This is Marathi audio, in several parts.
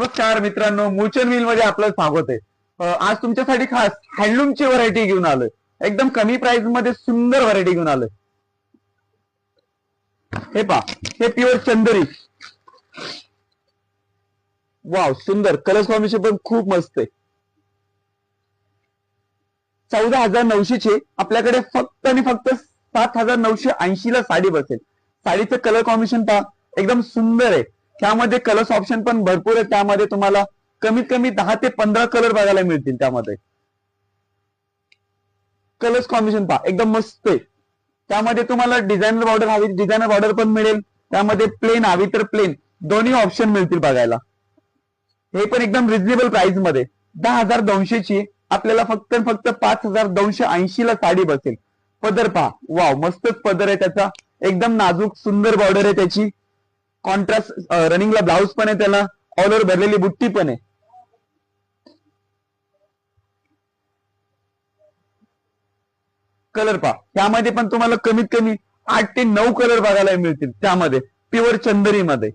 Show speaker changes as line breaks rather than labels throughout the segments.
नमस्कार मित्रांनो, मुचन मिल मध्ये आपलं स्वागत आहे. आज तुमच्यासाठी खास हँडलूमची व्हरायटी घेऊन आलोय. एकदम कमी प्राइस मध्ये सुंदर व्हरायटी घेऊन आलोय. हे पहा, हे प्युअर चंदरी. वाव, सुंदर कलर कॉम्बिनेशन पण खूप मस्त आहे. 14,900 आपल्याकडे फक्त आणि फक्त 7,980 ला साडी बसेल. साडीचं कलर कॉम्बिनेशन पहा, एकदम सुंदर आहे. त्यामध्ये कलर्स ऑप्शन पण भरपूर आहे. त्यामध्ये तुम्हाला कमीत कमी 10 ते 15 कलर बघायला मिळतील. त्यामध्ये कलर्स कॉम्बिनेशन पहा, एकदम मस्त आहे. त्यामध्ये तुम्हाला डिझायनर बॉर्डर हवी डिझायनर बॉर्डर पण मिळेल. त्यामध्ये प्लेन हवी तर प्लेन, दोन्ही ऑप्शन मिळतील बघायला. हे पण एकदम रिझनेबल प्राइस मध्ये 10,200 ची आपल्याला फक्त 5,280 ला साडी बसेल. पदर पहा, वाव, मस्तच पदर आहे त्याचा. एकदम नाजूक सुंदर बॉर्डर आहे त्याची. कॉन्ट्रास्ट रनिंगला ब्लाउज पण आहे त्याला. ऑल ओव्हर भरलेली बुट्टी पण आहे. कलर पहा, त्यामध्ये पण तुम्हाला कमीत कमी 8 ते 9 कलर बघायला मिळतील. त्यामध्ये प्युअर चंदरी मध्ये.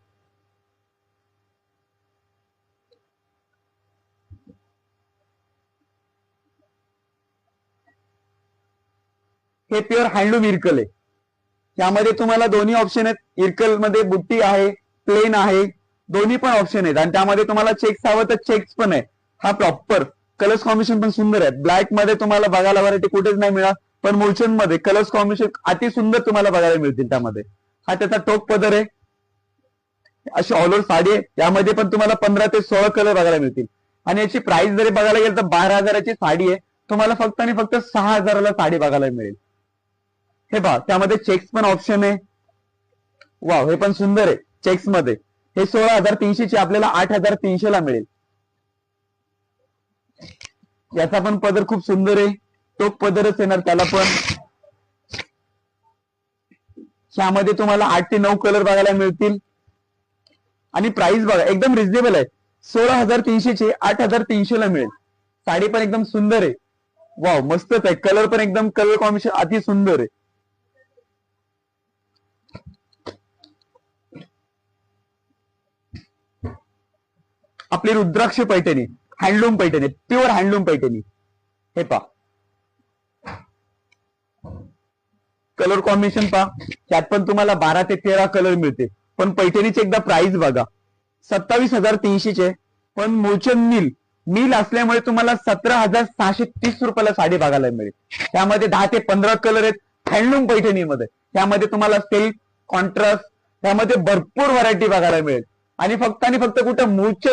हे प्युअर हँडलूम इरकल आहे. त्यामध्ये तुम्हाला दोन्ही ऑप्शन आहेत. इरकल मध्ये बुट्टी आहे, प्लेन आहे, दोन्ही पण ऑप्शन आहेत. आणि त्यामध्ये तुम्हाला चेक्स हवं तर चेक्स पण आहे. हा प्रॉपर कलर्स कॉम्बिनेशन पण सुंदर आहे. ब्लॅक मध्ये तुम्हाला बघायला व्हरायटी कुठेच नाही मिळणार, पण मुलचंद मध्ये कलर्स कॉम्बिनेशन अति सुंदर तुम्हाला बघायला मिळतील. त्यामध्ये हा त्याचा टोक पदर आहे. अशी ऑल ओव्हर साडी आहे. यामध्ये पण तुम्हाला 15 ते 16 कलर बघायला मिळतील. आणि याची प्राइस जरी बघायला गेलं तर 12,000ची साडी आहे. तुम्हाला फक्त आणि फक्त 6,000ला साडी बघायला मिळेल. हे पहा, त्यामध्ये चेक्स पण ऑप्शन आहे. वाव, हे पण सुंदर आहे चेक्स मध्ये. हे 16,300 ची आपल्याला 8,300 ला मिळेल. याचा पण पदर खूप सुंदर आहे. तो पदरच येणार त्याला पण. यामध्ये तुम्हाला 8 ते 9 कलर बघायला मिळतील. आणि प्राइस बघा, एकदम रिझनेबल आहे. 16,300 चे 8,300 ला मिळेल. साडी पण एकदम सुंदर आहे. वाव, मस्तच आहे. कलर पण एकदम कलर कॉम्बिनेशन अति सुंदर आहे. आपली रुद्राक्ष Paithani, handloom Paithani, pure handloom Paithani. हे पहा, कलर कॉम्बिनेशन पहा. त्यात पण तुम्हाला 12 ते 13 कलर मिळते. पण पैठणीचे एकदा प्राइस बघा, 27,300 चे. पण मुलचंद मिल असल्यामुळे तुम्हाला 17,630 रुपयाला साडी बघायला मिळेल. त्यामध्ये 10 ते 15 कलर आहेत हँडलूम पैठणीमध्ये. त्यामध्ये तुम्हाला सिल्क, कॉन्ट्रास्ट, त्यामध्ये भरपूर व्हरायटी बघायला मिळेल. आणि फक्त कुठं मुलचंद